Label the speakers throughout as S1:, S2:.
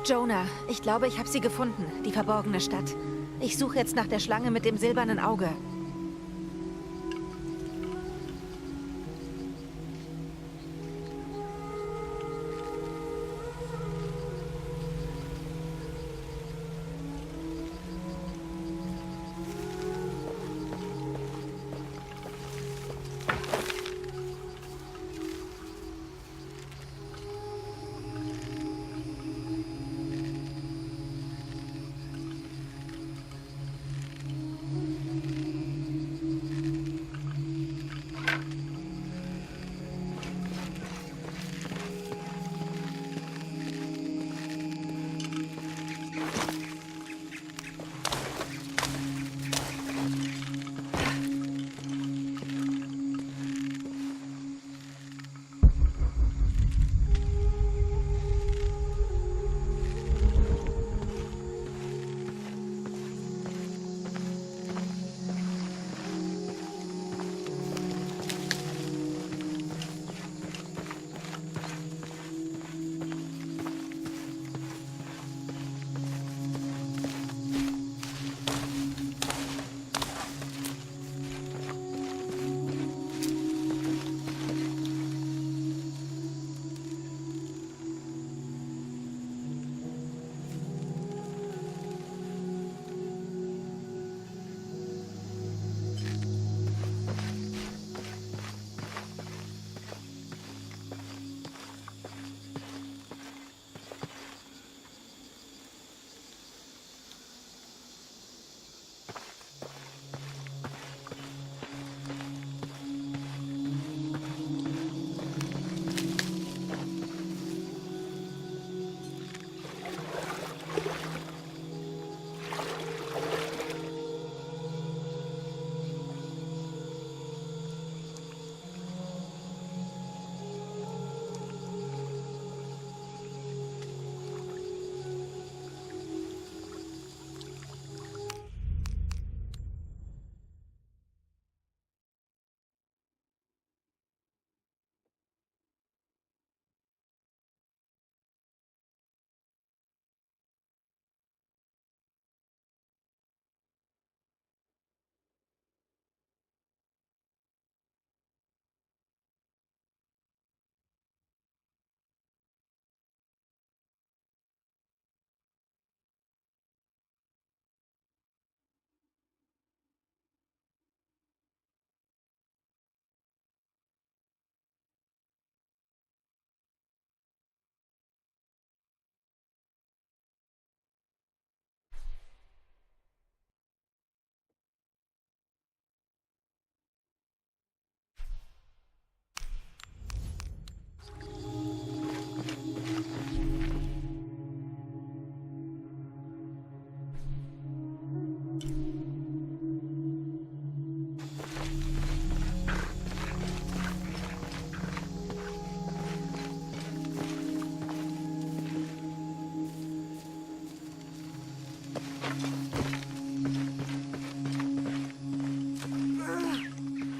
S1: Jonah, ich glaube, ich habe sie gefunden, die verborgene Stadt. Ich suche jetzt nach der Schlange mit dem silbernen Auge.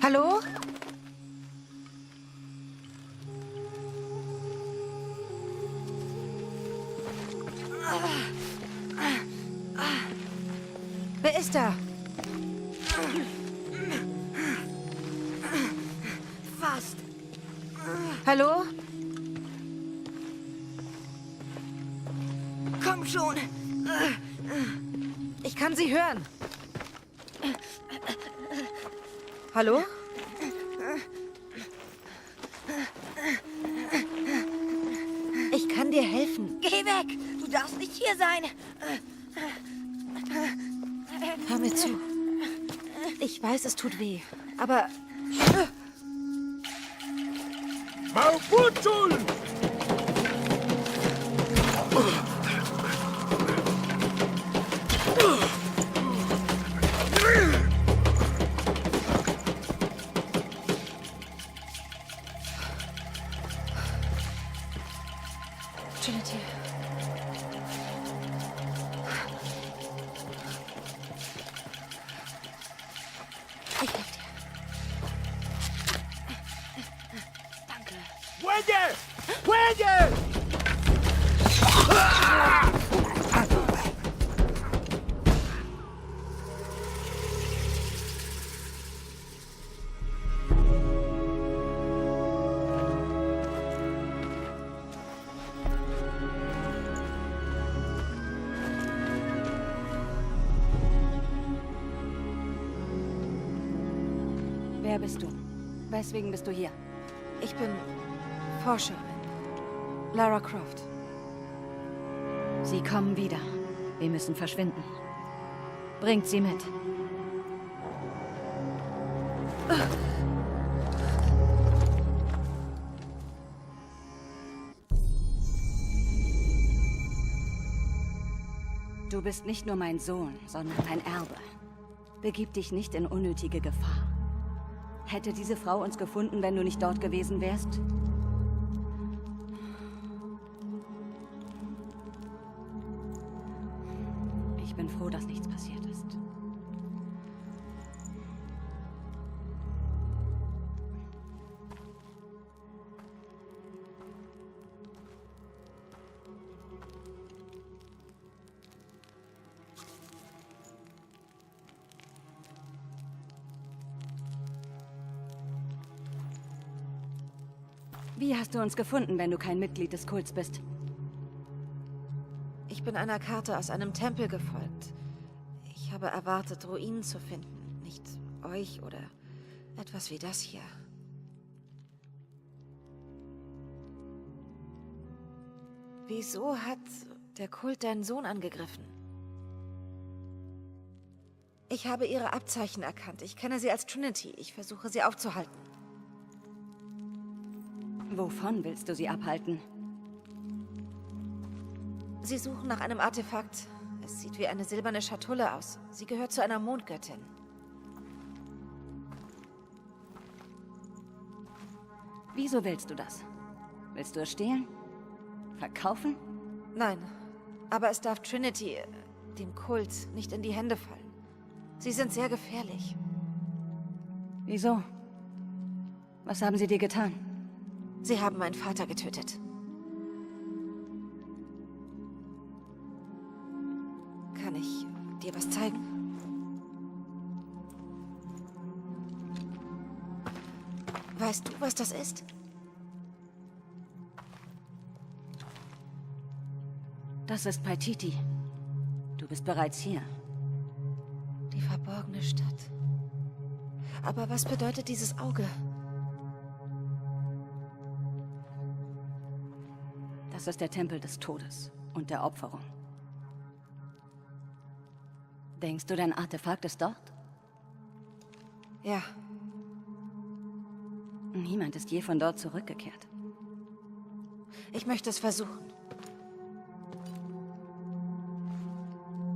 S1: Hallo? Wer ist da?
S2: Fast.
S1: Hallo?
S2: Komm schon.
S1: Ich kann Sie hören. Hallo? Ich kann dir helfen.
S2: Geh weg. Du darfst nicht hier sein.
S1: Hör mir zu. Ich weiß, es tut weh, aber
S3: Maputul!
S1: Trinity. Ich helfe dir.
S2: Danke.
S3: ¡Fuelle! ¡Fuelle! Wer bist du? Weswegen bist du hier?
S1: Ich bin Forscherin. Lara Croft.
S3: Sie kommen wieder. Wir müssen verschwinden. Bringt sie mit. Du bist nicht nur mein Sohn, sondern ein Erbe. Begib dich nicht in unnötige Gefahr. Hätte diese Frau uns gefunden, wenn du nicht dort gewesen wärst? Ich bin froh, dass nichts passiert ist. Wie hast du uns gefunden, wenn du kein Mitglied des Kults bist?
S1: Ich bin einer Karte aus einem Tempel gefolgt. Ich habe erwartet, Ruinen zu finden. Nicht euch oder etwas wie das hier. Wieso hat der Kult deinen Sohn angegriffen? Ich habe ihre Abzeichen erkannt. Ich kenne sie als Trinity. Ich versuche, sie aufzuhalten.
S3: Wovon willst du sie abhalten?
S1: Sie suchen nach einem Artefakt. Es sieht wie eine silberne Schatulle aus. Sie gehört zu einer Mondgöttin.
S3: Wieso willst du das? Willst du es stehlen? Verkaufen?
S1: Nein, aber es darf Trinity, dem Kult, nicht in die Hände fallen. Sie sind sehr gefährlich.
S3: Wieso? Was haben sie dir getan?
S1: Sie haben meinen Vater getötet. Kann ich dir was zeigen? Weißt du, was das ist?
S3: Das ist Paititi. Du bist bereits hier.
S1: Die verborgene Stadt. Aber was bedeutet dieses Auge?
S3: Das ist der Tempel des Todes und der Opferung. Denkst du, dein Artefakt ist dort?
S1: Ja.
S3: Niemand ist je von dort zurückgekehrt.
S1: Ich möchte es versuchen.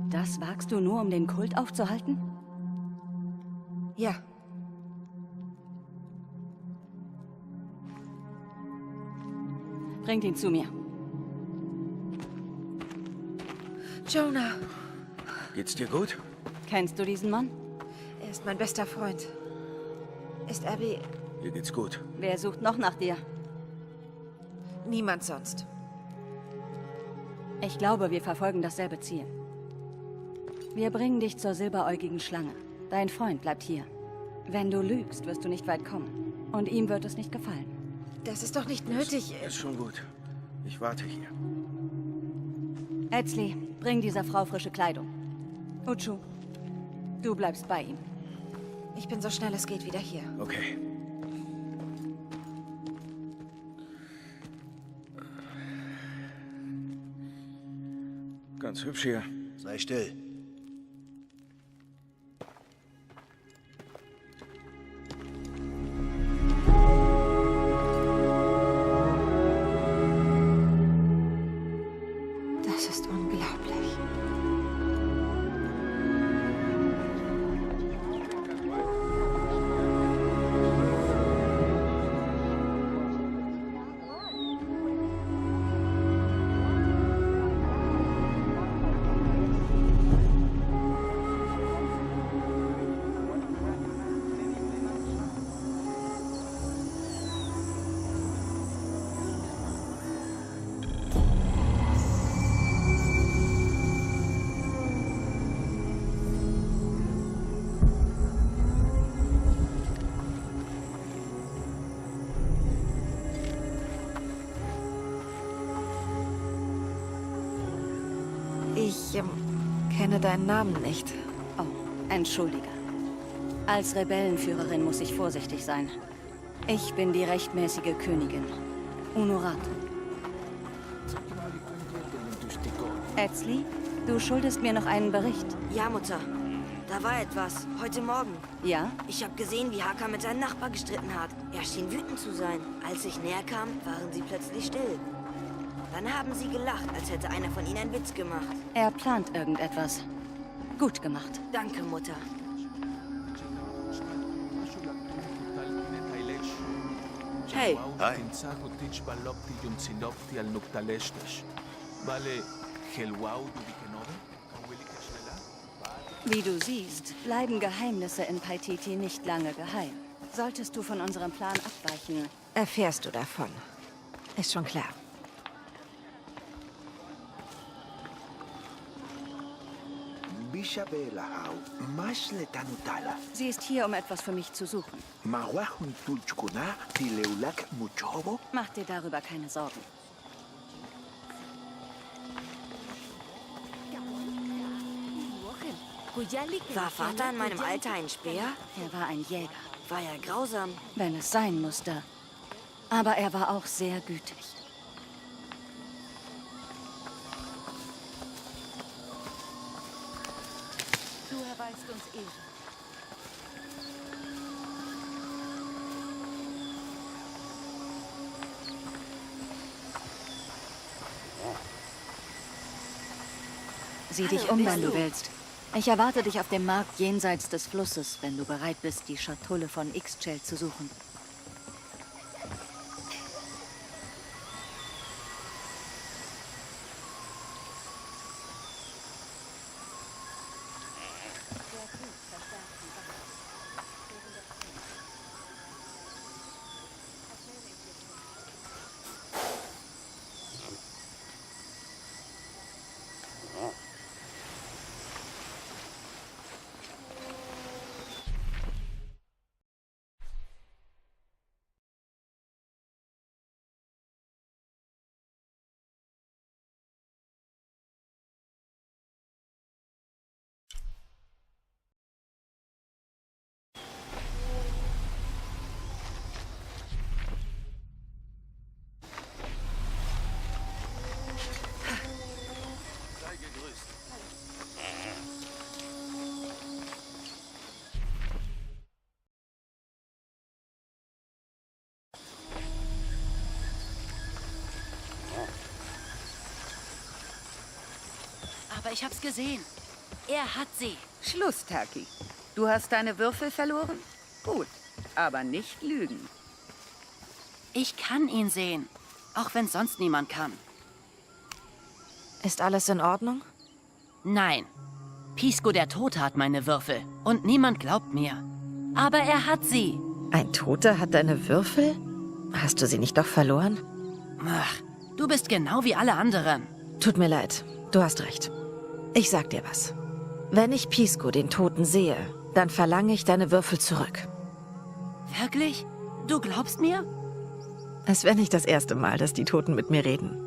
S3: Das wagst du nur, um den Kult aufzuhalten?
S1: Ja.
S3: Bringt ihn zu mir.
S1: Jonah.
S4: Geht's dir gut?
S3: Kennst du diesen Mann?
S1: Er ist mein bester Freund. Ist Abby...
S4: Mir geht's gut.
S3: Wer sucht noch nach dir?
S1: Niemand sonst.
S3: Ich glaube, wir verfolgen dasselbe Ziel. Wir bringen dich zur silberäugigen Schlange. Dein Freund bleibt hier. Wenn du lügst, wirst du nicht weit kommen. Und ihm wird es nicht gefallen.
S1: Das ist doch nicht nötig.
S4: Ist schon gut. Ich warte hier.
S3: Etzli, bring dieser Frau frische Kleidung. Uchu, du bleibst bei ihm.
S1: Ich bin so schnell es geht wieder hier.
S4: Okay. Ganz hübsch hier.
S5: Sei still.
S1: Das ist unglaublich. Ich kenne deinen Namen nicht.
S3: Oh, entschuldige. Als Rebellenführerin muss ich vorsichtig sein. Ich bin die rechtmäßige Königin. Unuratu. Etzli, du schuldest mir noch einen Bericht.
S2: Ja, Mutter. Da war etwas. Heute Morgen.
S3: Ja?
S2: Ich habe gesehen, wie Haka mit seinem Nachbar gestritten hat. Er schien wütend zu sein. Als ich näher kam, waren sie plötzlich still. Dann haben sie gelacht, als hätte einer von ihnen einen Witz gemacht.
S3: Er plant irgendetwas. Gut gemacht.
S2: Danke, Mutter. Hey.
S5: Hi.
S3: Wie du siehst, bleiben Geheimnisse in Paititi nicht lange geheim. Solltest du von unserem Plan abweichen,
S1: Erfährst du davon. Ist schon klar.
S3: sie ist hier, um etwas für mich zu suchen. Mach dir darüber keine Sorgen.
S2: War Vater in meinem Alter ein Speer?
S3: Er war ein Jäger,
S2: War er grausam?
S3: wenn es sein musste. Aber er war auch sehr gütig. Du erweist uns Ehre. Sieh dich um, wenn du willst. Ich erwarte dich auf dem Markt jenseits des Flusses, wenn du bereit bist, die Schatulle von Ixchel zu suchen.
S6: Aber ich hab's gesehen. Er hat sie.
S7: Schluss, Taki. Du hast deine Würfel verloren? Gut, aber nicht lügen.
S6: Ich kann ihn sehen. Auch wenn sonst niemand kann.
S1: Ist alles in Ordnung?
S6: Nein. Pisco der Tote hat meine Würfel. Und niemand glaubt mir. Aber er hat sie.
S1: Ein Toter hat deine Würfel? Hast du sie nicht doch verloren?
S6: Ach, du bist genau wie alle anderen.
S1: Tut mir leid, du hast recht. Ich sag dir was. Wenn ich Pisco, den Toten, sehe, dann verlange ich deine Würfel zurück.
S6: Wirklich? Du glaubst mir?
S1: Es wäre nicht das erste Mal, dass die Toten mit mir reden.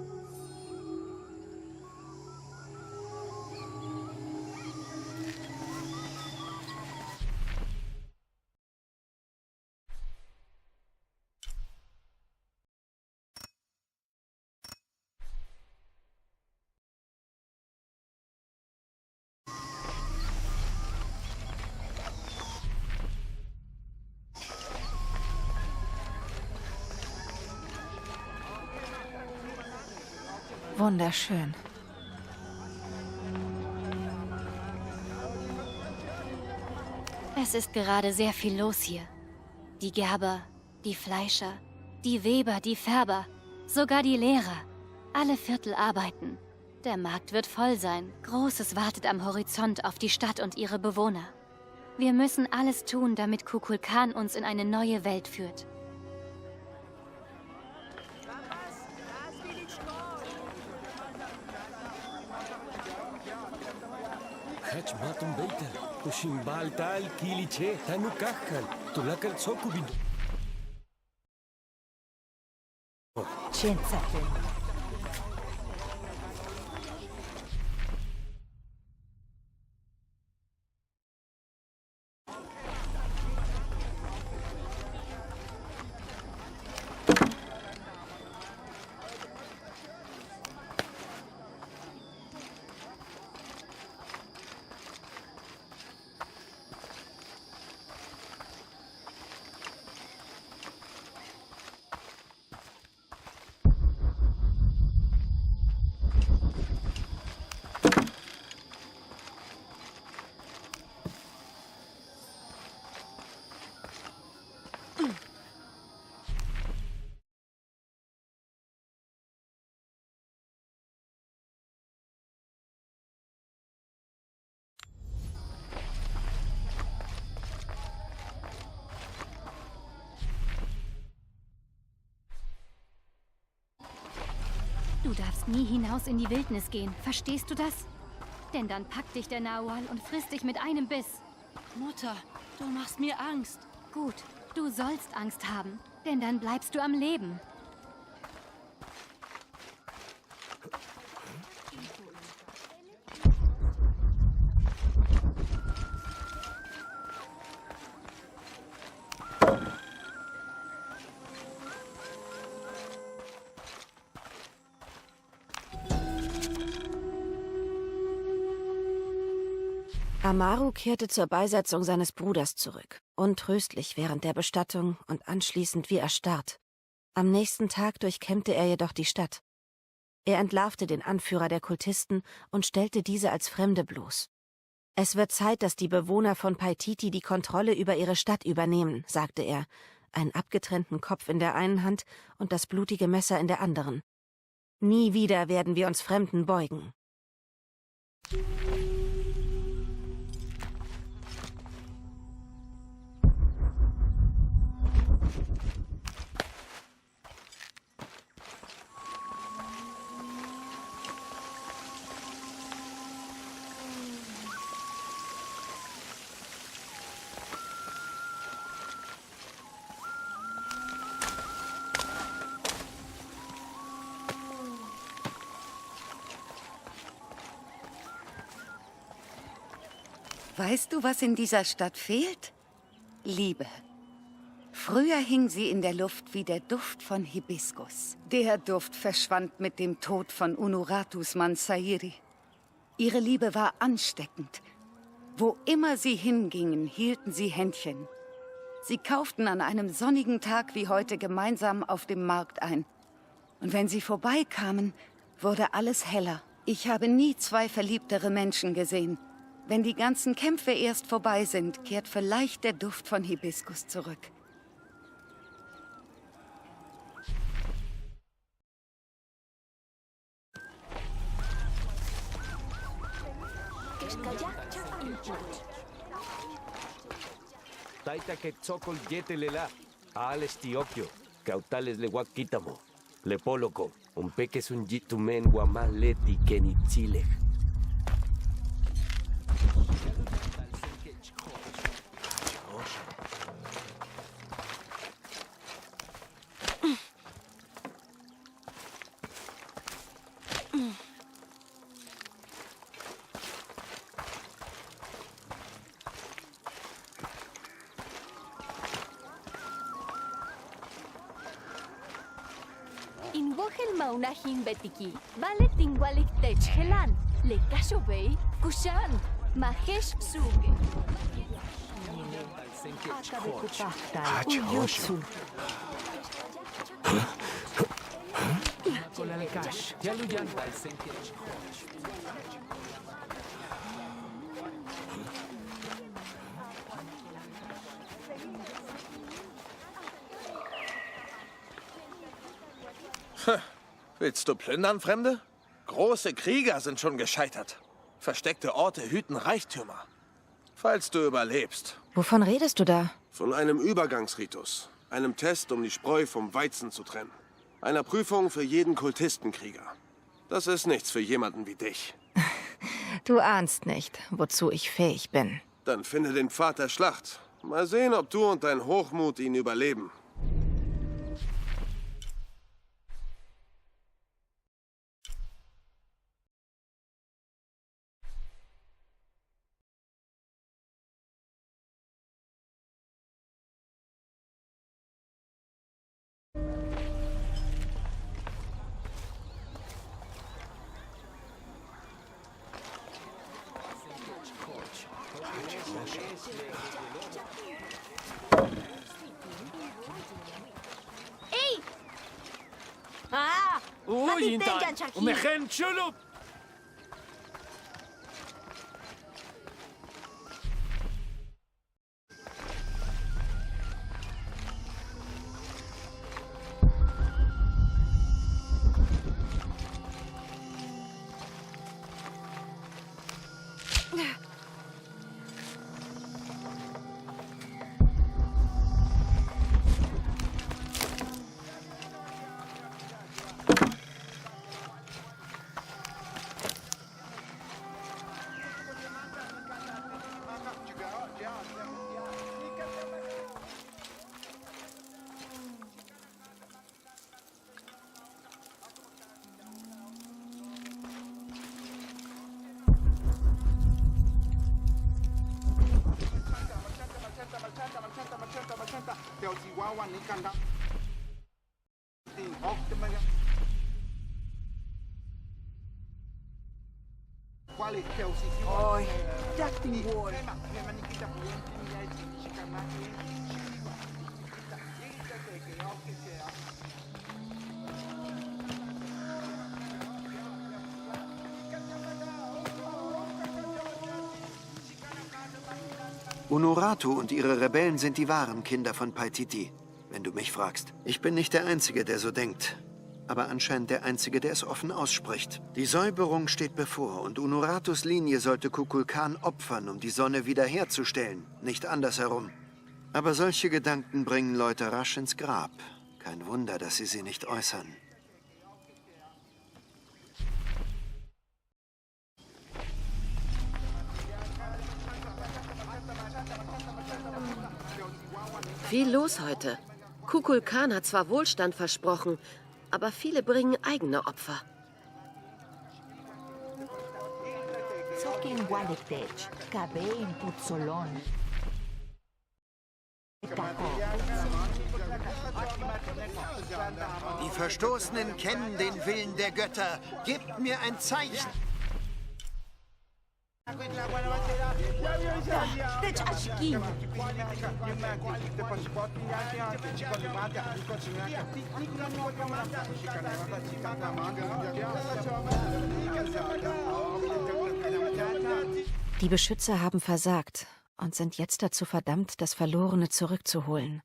S1: Wunderschön.
S8: Es ist gerade sehr viel los hier. Die Gerber, die Fleischer, die Weber, die Färber, sogar die Lehrer. Alle Viertel arbeiten. Der Markt wird voll sein. Großes wartet am Horizont auf die Stadt und ihre Bewohner. Wir müssen alles tun, damit Kukulkan uns in eine neue Welt führt.
S9: Matum Beiter, tu shimbal tal, kiliche, tanu kakal, tu lakal sokubido.
S8: Du darfst nie hinaus in die Wildnis gehen. Verstehst du das? Denn dann packt dich der Nahual und frisst dich mit einem Biss.
S6: Mutter, du machst mir Angst.
S8: Gut, du sollst Angst haben, denn dann bleibst du am Leben.
S1: Amaru kehrte zur Beisetzung seines Bruders zurück, untröstlich während der Bestattung und anschließend wie erstarrt. Am nächsten Tag durchkämmte er jedoch die Stadt. Er entlarvte den Anführer der Kultisten und stellte diese als Fremde bloß. Es wird Zeit, dass die Bewohner von Paititi die Kontrolle über ihre Stadt übernehmen, sagte er, einen abgetrennten Kopf in der einen Hand und das blutige Messer in der anderen. Nie wieder werden wir uns Fremden beugen.
S7: Weißt du, was in dieser Stadt fehlt? Liebe. Früher hing sie in der Luft wie der Duft von Hibiskus. Der Duft verschwand mit dem Tod von Unuratus Mansairi. Ihre Liebe war ansteckend. Wo immer sie hingingen, hielten sie Händchen. Sie kauften an einem sonnigen Tag wie heute gemeinsam auf dem Markt ein. Und wenn sie vorbeikamen, wurde alles heller. Ich habe nie zwei verliebtere Menschen gesehen. Wenn die ganzen Kämpfe erst vorbei sind, kehrt vielleicht der Duft von Hibiskus zurück.
S9: Taita que tzocol yetelela, ales tiokio, cautales le guaquítamo, le poloco, un peques un yitumen guamaleti kenitzile.
S5: Inwogel maunahin betiki, vale tingualik techhelan, le kashobei, kushan, mahesh suge.
S10: Willst du plündern, Fremde? Große Krieger sind schon gescheitert. Versteckte Orte hüten Reichtümer. Falls du überlebst.
S1: Wovon redest du da?
S11: Von einem Übergangsritus. Einem Test, um die Spreu vom Weizen zu trennen. Einer Prüfung für jeden Kultistenkrieger. Das ist nichts für jemanden wie dich.
S1: Du ahnst nicht, wozu ich fähig bin.
S11: Dann finde den Pfad der Schlacht. Mal sehen, ob du und dein Hochmut ihn überleben.
S5: Titenjan Shaki.
S12: Oi, Jactin Wall.
S13: Unuratu und ihre Rebellen sind die wahren Kinder von Paititi, wenn du mich fragst. Ich bin nicht der Einzige, der so denkt, aber anscheinend der Einzige, der es offen ausspricht. Die Säuberung steht bevor und Unuratus Linie sollte Kukulkan opfern, um die Sonne wiederherzustellen, nicht andersherum. Aber solche Gedanken bringen Leute rasch ins Grab. Kein Wunder, dass sie nicht äußern.
S14: Viel los heute. Kukulkan hat zwar Wohlstand versprochen, aber viele bringen eigene Opfer.
S13: Die Verstoßenen kennen den Willen der Götter. Gebt mir ein Zeichen.
S1: Die Beschützer haben versagt und sind jetzt dazu verdammt, das Verlorene zurückzuholen.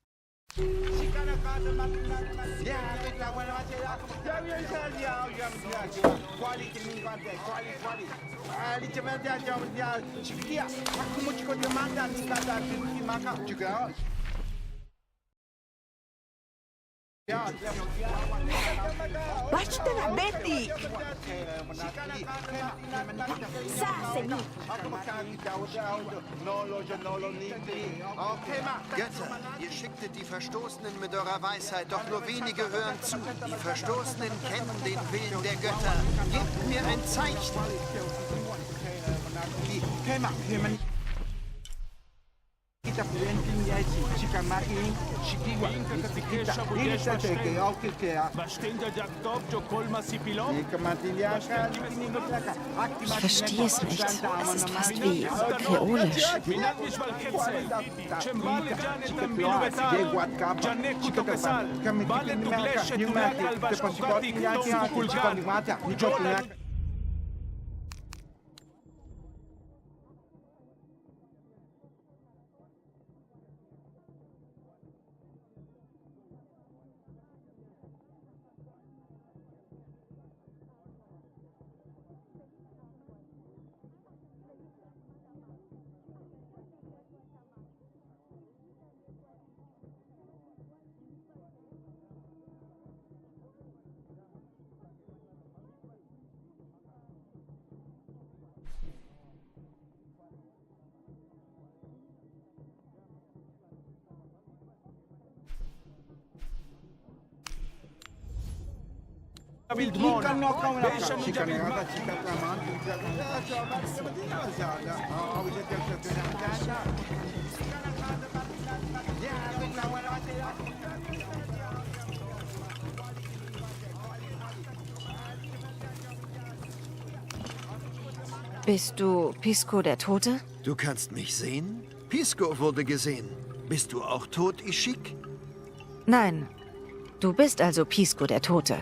S12: Basta na, Betty!
S13: Götter, ihr schicktet die Verstoßenen mit eurer Weisheit, doch nur wenige hören zu. Die Verstoßenen kennen den Willen der Götter. Gebt mir ein Zeichen.
S1: Ich verstehe es nicht. Es ist fast wie kreolisch. Bist du Pisco der Tote?
S13: Du kannst mich sehen? Pisco wurde gesehen. Bist du auch tot, Ishik?
S1: Nein. Du bist also Pisco der Tote.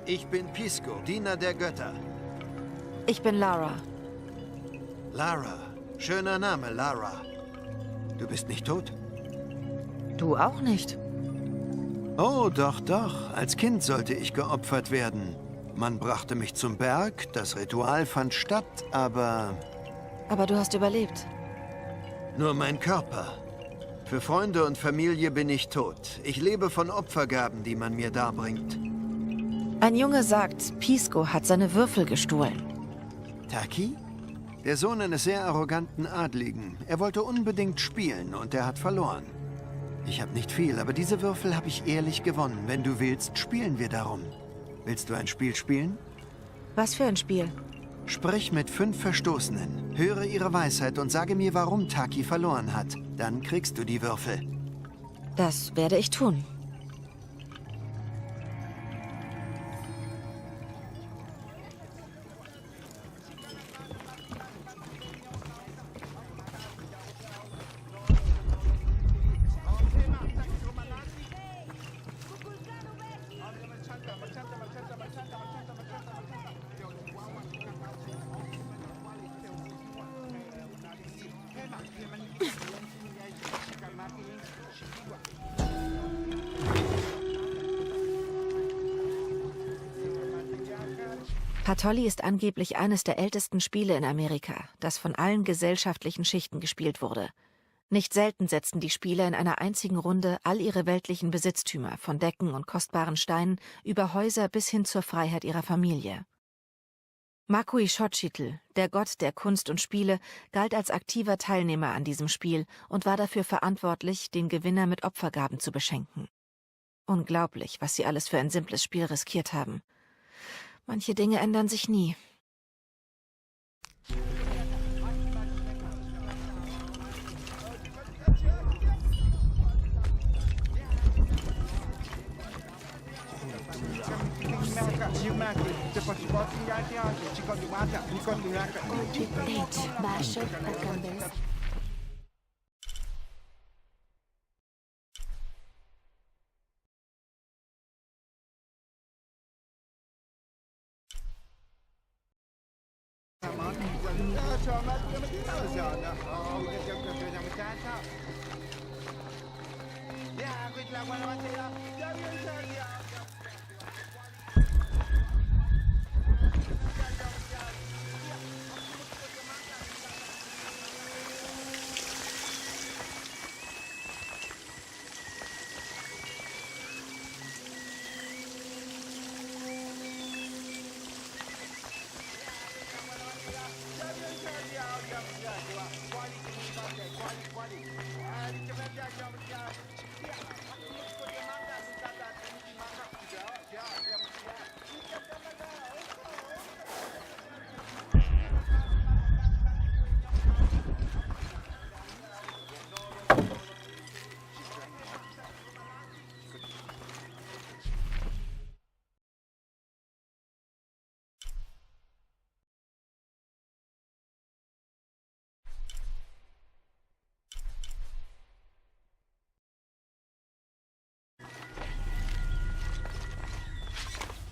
S13: Ich bin Pisco, Diener der Götter.
S1: Ich bin Lara.
S13: Lara. Schöner Name, Lara. Du bist nicht tot?
S1: Du auch nicht.
S13: Oh, doch, doch. Als Kind sollte ich geopfert werden. Man brachte mich zum Berg, das Ritual fand statt, aber...
S1: Aber du hast überlebt.
S13: Nur mein Körper. Für Freunde und Familie bin ich tot. Ich lebe von Opfergaben, die man mir darbringt.
S1: Ein Junge sagt, Pisco hat seine Würfel gestohlen.
S13: Taki? Der Sohn eines sehr arroganten Adligen. Er wollte unbedingt spielen und er hat verloren. Ich habe nicht viel, aber diese Würfel habe ich ehrlich gewonnen. Wenn du willst, spielen wir darum. Willst du ein Spiel spielen?
S1: Was für ein Spiel?
S13: Sprich mit 5 Verstoßenen, höre ihre Weisheit und sage mir, warum Taki verloren hat. Dann kriegst du die Würfel.
S1: Das werde ich tun. Patolli ist angeblich eines der ältesten Spiele in Amerika, das von allen gesellschaftlichen Schichten gespielt wurde. Nicht selten setzten die Spieler in einer einzigen Runde all ihre weltlichen Besitztümer, von Decken und kostbaren Steinen über Häuser bis hin zur Freiheit ihrer Familie. Makui Xochitl, der Gott der Kunst und Spiele, galt als aktiver Teilnehmer an diesem Spiel und war dafür verantwortlich, den Gewinner mit Opfergaben zu beschenken. Unglaublich, was sie alles für ein simples Spiel riskiert haben. Manche Dinge ändern sich nie.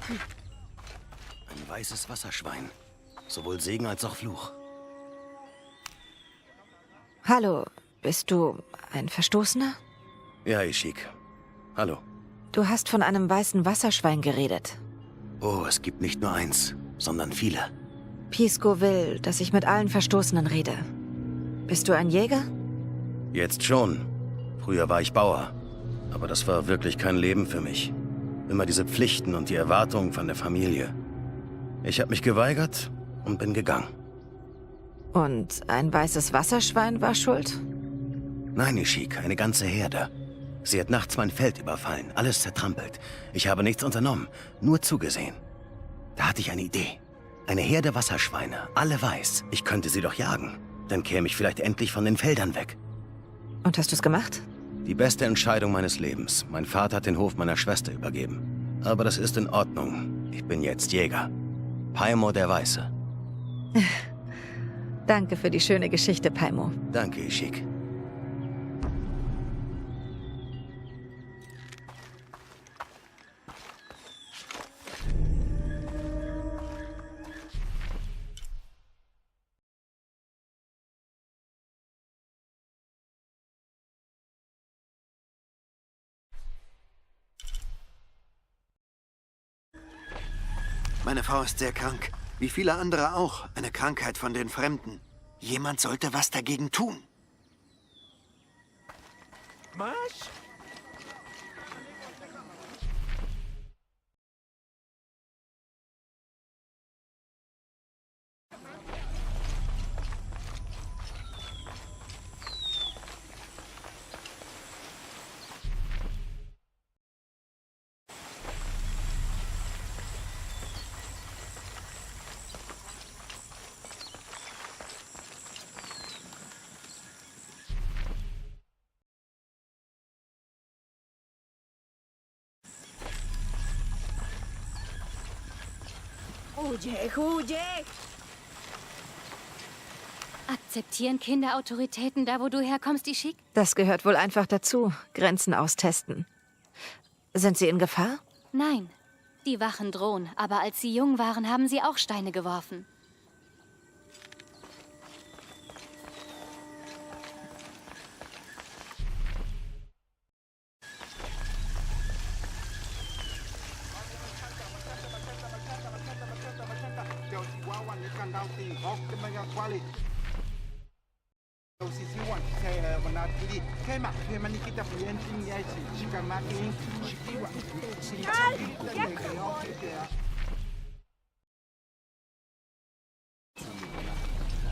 S15: Ein weißes Wasserschwein. Sowohl Segen als auch Fluch.
S1: Hallo, bist du ein Verstoßener?
S15: Ja, Ishik. Hallo.
S1: Du hast von einem weißen Wasserschwein geredet.
S15: Oh, es gibt nicht nur eins, sondern viele.
S1: Pisco will, dass ich mit allen Verstoßenen rede. Bist du ein Jäger?
S15: Jetzt schon. Früher war ich Bauer. Aber das war wirklich kein Leben für mich. Immer diese Pflichten und die Erwartungen von der Familie. Ich habe mich geweigert und bin gegangen.
S1: Und ein weißes Wasserschwein war schuld?
S15: Nein, Ishik, eine ganze Herde. Sie hat nachts mein Feld überfallen, alles zertrampelt. Ich habe nichts unternommen, nur zugesehen. Da hatte ich eine Idee. Eine Herde Wasserschweine, alle weiß. Ich könnte sie doch jagen. Dann käme ich vielleicht endlich von den Feldern weg.
S1: Und hast du es gemacht?
S15: Die beste Entscheidung meines Lebens. Mein Vater hat den Hof meiner Schwester übergeben. Aber das ist in Ordnung. Ich bin jetzt Jäger. Paimo der Weiße.
S1: Danke für die schöne Geschichte, Paimo.
S15: Danke, Ishik.
S13: Meine Frau ist sehr krank. Wie viele andere auch. Eine Krankheit von den Fremden. Jemand sollte was dagegen tun.
S5: Marsch!
S12: Huye, huye!
S8: Akzeptieren Kinder Autoritäten da, wo du herkommst, Ishik?
S1: Das gehört wohl einfach dazu. Grenzen austesten. Sind sie in Gefahr?
S8: Nein. Die Wachen drohen, aber als sie jung waren, haben sie auch Steine geworfen.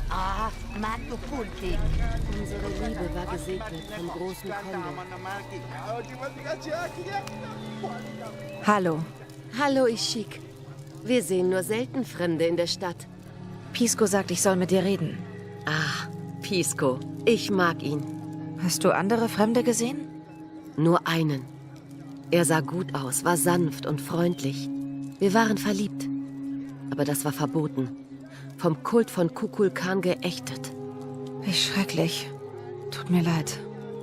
S12: Ah, Mato Pulti.
S14: Unsere Liebe war gesegnet vom großen Kondor.
S1: Hallo.
S14: Hallo, Ishik. Wir sehen nur selten Fremde in der Stadt.
S1: Pisco sagt, ich soll mit dir reden.
S14: Ah, Pisco. Ich mag ihn.
S1: Hast du andere Fremde gesehen?
S14: Nur einen. Er sah gut aus, war sanft und freundlich. Wir waren verliebt. Aber das war verboten. Vom Kult von Kukulkan geächtet.
S1: Wie schrecklich. Tut mir leid.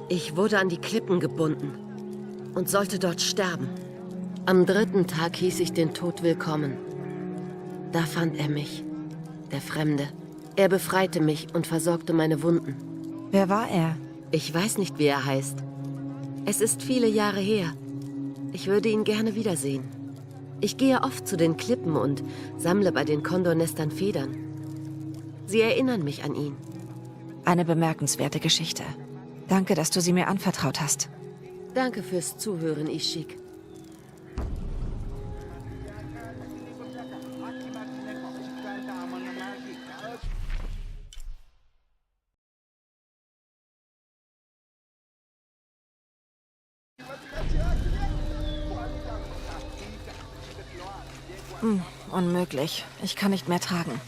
S14: Ich wurde an die Klippen gebunden und sollte dort sterben. Am 3. Tag hieß ich den Tod willkommen. Da fand er mich, der Fremde. Er befreite mich und versorgte meine Wunden.
S1: Wer war er?
S14: Ich weiß nicht, wie er heißt. Es ist viele Jahre her. Ich würde ihn gerne wiedersehen. Ich gehe oft zu den Klippen und sammle bei den Kondornestern Federn. Sie erinnern mich an ihn.
S1: Eine bemerkenswerte Geschichte. Danke, dass du sie mir anvertraut hast.
S14: Danke fürs Zuhören, Ishik.
S1: Unmöglich. Ich kann nicht mehr tragen.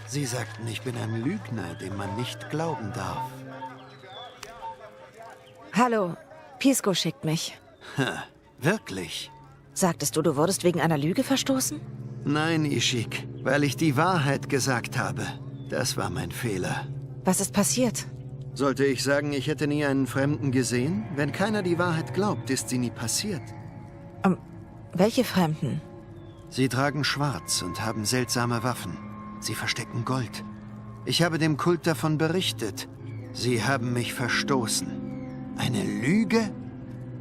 S13: Sie sagten, ich bin ein Lügner, dem man nicht glauben darf.
S1: Hallo, Pisco schickt mich.
S13: Wirklich?
S1: Sagtest du, du wurdest wegen einer Lüge verstoßen?
S13: Nein, Ishik, weil ich die Wahrheit gesagt habe. Das war mein Fehler.
S1: Was ist passiert?
S13: Sollte ich sagen, ich hätte nie einen Fremden gesehen? Wenn keiner die Wahrheit glaubt, ist sie nie passiert.
S1: Welche Fremden?
S13: Sie tragen schwarz und haben seltsame Waffen. Sie verstecken Gold. Ich habe dem Kult davon berichtet. Sie haben mich verstoßen. Eine Lüge?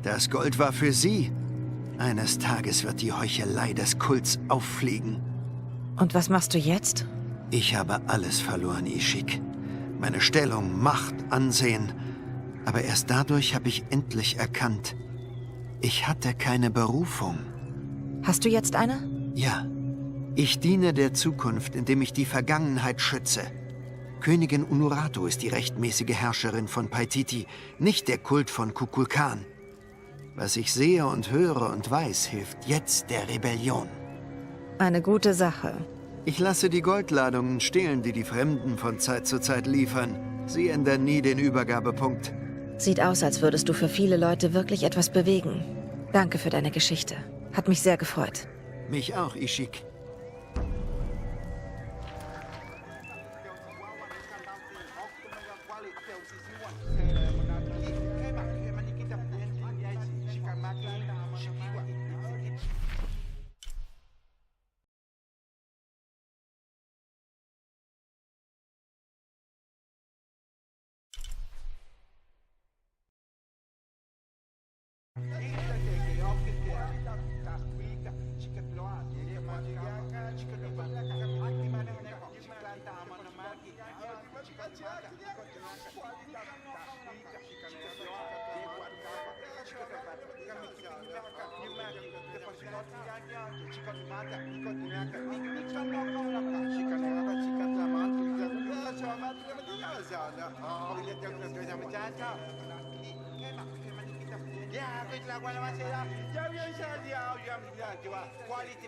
S13: Das Gold war für Sie. Eines Tages wird die Heuchelei des Kults auffliegen.
S1: Und was machst du jetzt?
S13: Ich habe alles verloren, Ishik. Meine Stellung, Macht, Ansehen. Aber erst dadurch habe ich endlich erkannt, ich hatte keine Berufung.
S1: Hast du jetzt eine?
S13: Ja. Ich diene der Zukunft, indem ich die Vergangenheit schütze. Königin Unuratu ist die rechtmäßige Herrscherin von Paititi, nicht der Kult von Kukulkan. Was ich sehe und höre und weiß, hilft jetzt der Rebellion.
S1: Eine gute Sache.
S13: Ich lasse die Goldladungen stehlen, die die Fremden von Zeit zu Zeit liefern. Sie ändern nie den Übergabepunkt.
S1: Sieht aus, als würdest du für viele Leute wirklich etwas bewegen. Danke für deine Geschichte. Hat mich sehr gefreut.
S13: Mich auch, Ishik.
S16: Ya, bien, ya, quality,